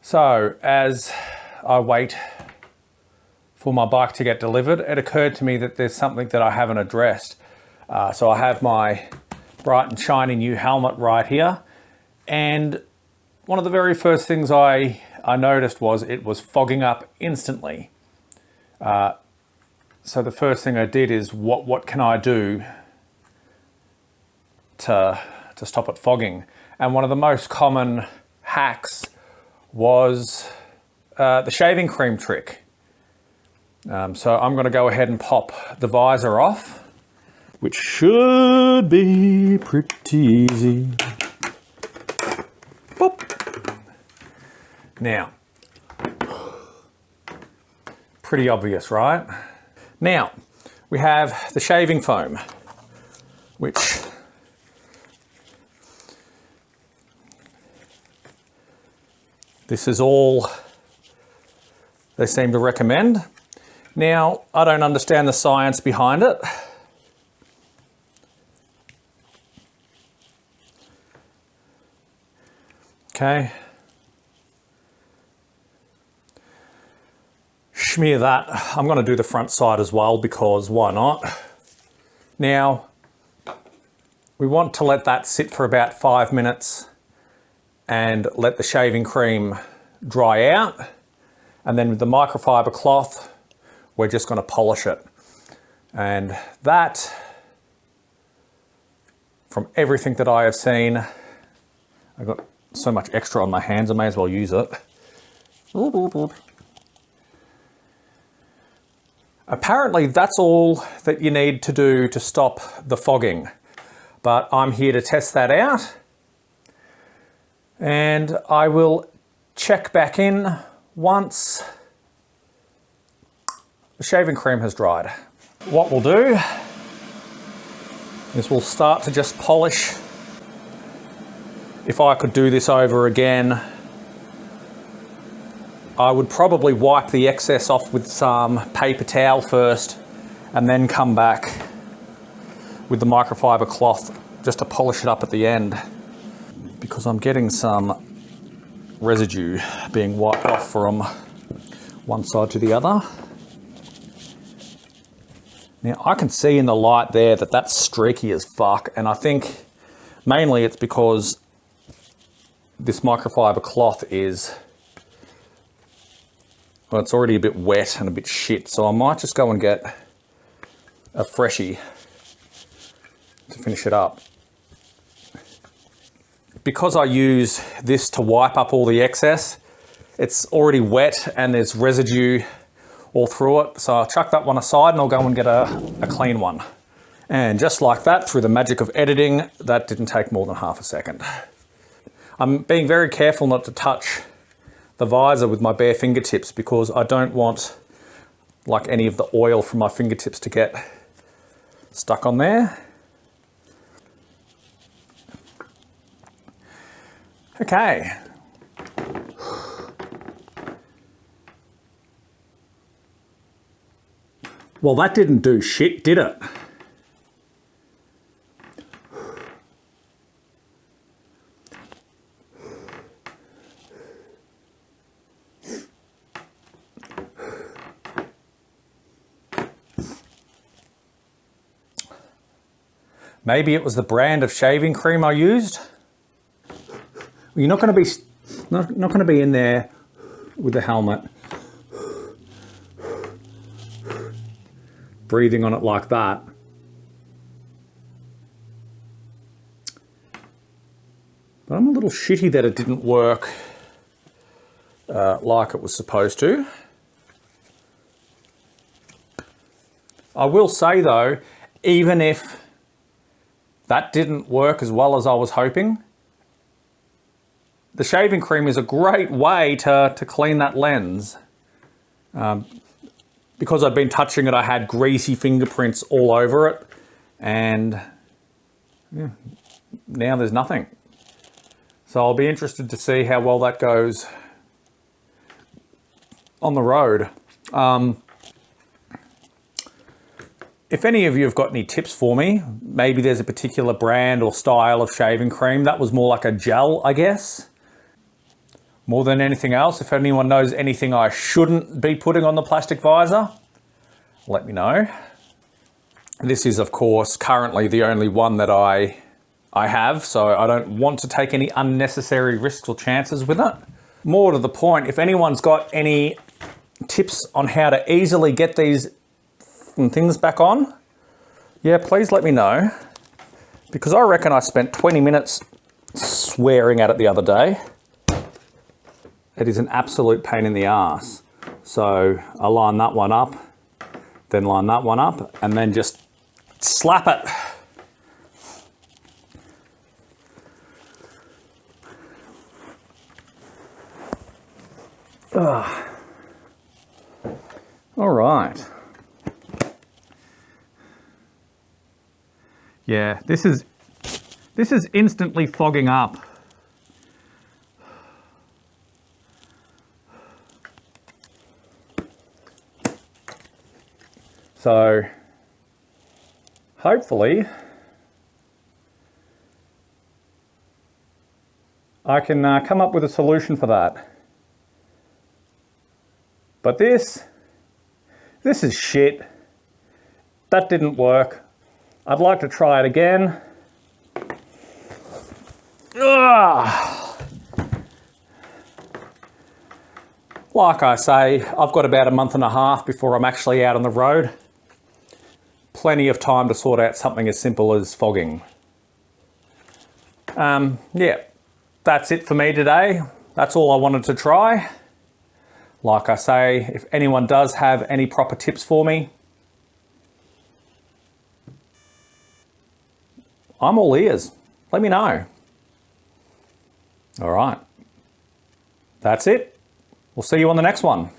So as I wait for my bike to get delivered, it occurred to me that there's something that I haven't addressed. So I have my bright and shiny new helmet right here. And one of the very first things I noticed was it was fogging up instantly. So the first thing I did is, what can I do to stop it fogging? And one of the most common hacks was the shaving cream trick. So I'm going to go ahead and pop the visor off, which should be pretty easy. Boop. Now, pretty obvious, right? Now, we have the shaving foam, which this is all they seem to recommend. Now, I don't understand the science behind it. Okay. Smear that. I'm going to do the front side as well because why not? Now, we want to let that sit for about 5 minutes and let the shaving cream dry out. And then with the microfiber cloth, we're just going to polish it. And that, from everything that I have seen, I've got so much extra on my hands, I may as well use it. Apparently that's all that you need to do to stop the fogging, but I'm here to test that out, and I will check back in once the shaving cream has dried. What we'll do is we'll start to just polish. If I could do this over again, I would probably wipe the excess off with some paper towel first and then come back with the microfiber cloth just to polish it up at the end, because I'm getting some residue being wiped off from one side to the other. Now I can see in the light there that that's streaky as fuck, and I think mainly it's because this microfiber cloth is, well, it's already a bit wet and a bit shit, so I might just go and get a freshie to finish it up. Because I use this to wipe up all the excess, it's already wet and there's residue all through it, so I'll chuck that one aside and I'll go and get a clean one. And just like that, through the magic of editing, that didn't take more than half a second. I'm being very careful not to touch the visor with my bare fingertips because I don't want like any of the oil from my fingertips to get stuck on there. Okay. Well, that didn't do shit, did it? Maybe it was the brand of shaving cream I used. You're not going to be in there with the helmet breathing on it like that. But I'm a little shitty that it didn't work like it was supposed to. I will say though, even if that didn't work as well as I was hoping, the shaving cream is a great way to clean that lens. Because I'd been touching it, I had greasy fingerprints all over it, and yeah, now there's nothing. So I'll be interested to see how well that goes on the road. If any of you have got any tips for me, maybe there's a particular brand or style of shaving cream that was more like a gel, I guess. More than anything else, if anyone knows anything I shouldn't be putting on the plastic visor, let me know. This is, of course, currently the only one that I have, so I don't want to take any unnecessary risks or chances with it. More to the point, if anyone's got any tips on how to easily get these things back on, yeah, please let me know. Because I reckon I spent 20 minutes swearing at it the other day. It is an absolute pain in the ass. So I line that one up, then line that one up, and then just slap it. Ugh. All right. Yeah, this is instantly fogging up. So hopefully I can come up with a solution for that. But this is shit. That didn't work. I'd like to try it again. Ugh. Like I say, I've got about a month and a half before I'm actually out on the road. Plenty of time to sort out something as simple as fogging. Yeah, that's it for me today. That's all I wanted to try. Like I say, if anyone does have any proper tips for me, I'm all ears. Let me know. All right. That's it. We'll see you on the next one.